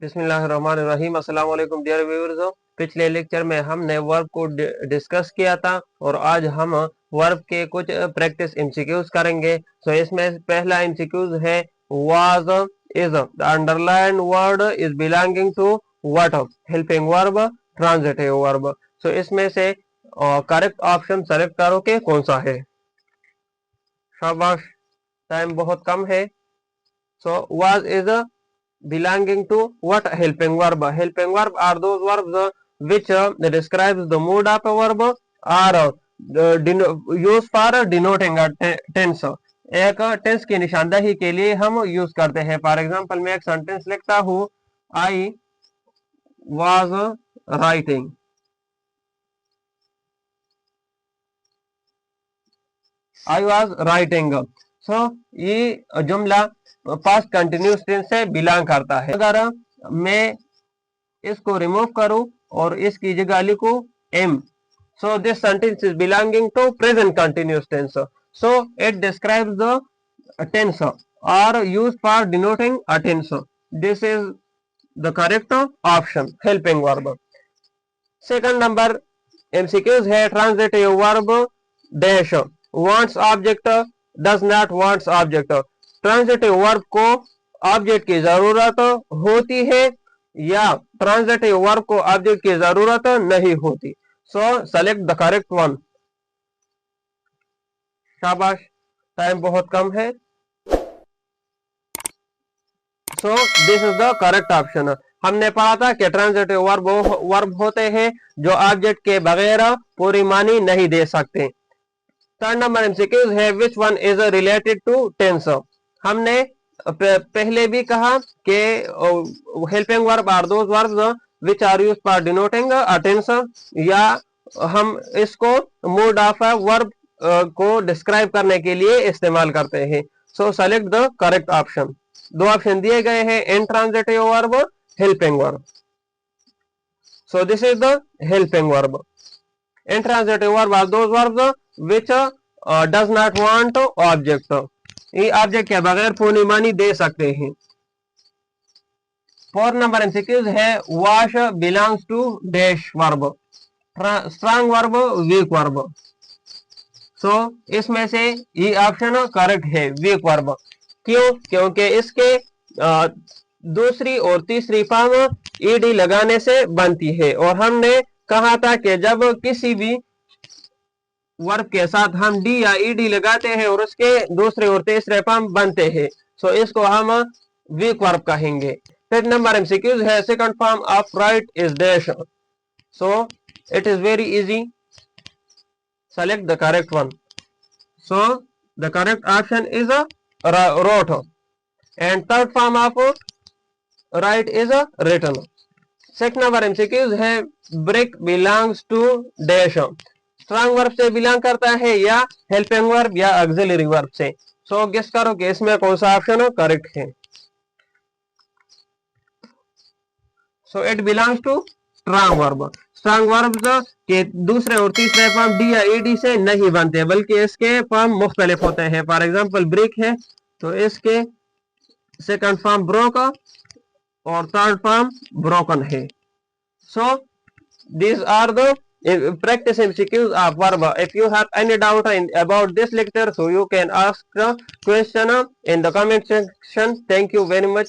बिस्मिल्लाहिर्रहमानिर्रहीम। अस्सलाम वालेकुम डियर व्यूअर्स। पिछले लेक्चर में हमने वर्ब को डिस्कस किया था और आज हम वर्ब के कुछ प्रैक्टिस एमसीक्यूज करेंगे। सो इसमें पहला एमसीक्यूज है was is. The underline word is belonging to what? Helping verb, transitive verb. So इसमें से करेक्ट ऑप्शन सेलेक्ट करो कि कौन सा है। शाबाश, टाइम बहुत कम है। So was is belonging to what? Helping verb. Helping verb are those verbs which describes the mood of a verb or used for denoting a tense. एक टेंस की निशानदेही के लिए हम यूज करते हैं। फॉर एग्जांपल मैं एक सेंटेंस लिखता हूं, I was writing. I was writing. So ये जुमला पास्ट कंटिन्यूस टेंस से बिलोंग करता है। अगर मैं इसको रिमूव करूं और इसकी जगह लिखूं am, so this sentence is belonging to present continuous tense. So it describes the tense और used for denoting a tense. This is the correct option, helping verb. Second number MCQs है transitive verb dash wants object, does not wants object. Transitive verb को object की जरूरत होती है या transitive verb को object की जरूरत नहीं होती। सो सेलेक्ट द करेक्ट वन। शाबाश, टाइम बहुत कम है। सो this is the correct option. हमने पढ़ा था कि ट्रांजिटिव वर्ब होते हैं जो ऑब्जेक्ट के बगैर पूरी मानी नहीं दे सकते। थर्ड नंबर एमसीक्यूज है which one is related to tense. हमने पहले भी कहा कि helping verb are those verbs which are used for denoting a tense, या हम इसको मूड ऑफ अ वर्ब को डिस्क्राइब करने के लिए इस्तेमाल करते हैं। So select the correct option. दो ऑप्शन दिए गए हैं, intransitive verb, helping verb. So this is the helping verb. Intransitive verb are those verbs which does not want object। ये ऑब्जेक्ट के बगैर पूरी मानी दे सकते हैं। फोर्थ नंबर एमसीक्यूज है was belongs to dash verb, strong verb, weak verb. So इसमें से ये ऑप्शन करेक्ट है, वीक वर्ब। क्यों? क्योंकि इसके दूसरी और तीसरी फॉर्म ईडी लगाने से बनती है और हमने कहा था कि जब किसी भी वर्ब के साथ हम डी या ईडी लगाते हैं और उसके दूसरे और तीसरे फॉर्म बनते हैं, सो इसको हम वीक वर्ब कहेंगे। फिफ्थ नंबर एमसीक्यूज है second form of write is dash. So it is very easy, select the correct one. So the correct option is wrote and third form of write is written. Second number MCQs है break belongs to dash. Strong verb से belong करता है या helping verb या auxiliary verb से। So guess करो कि इसमें कौन सा ऑप्शन करेक्ट है। So it belongs to strong verb. Strong verbs के दूसरे और तीसरे फॉर्म डी या ईडी से नहीं बनते बल्कि इसके फॉर्म मुख्तलिफ होते हैं। फॉर एग्जांपल ब्रिक है तो इसके सेकंड फॉर्म ब्रोक और थर्ड फॉर्म ब्रोकन है। सो these are the practice MCQs of verb. If you have any doubt about this lecture, so you can ask the question in the comment section. Thank you very much.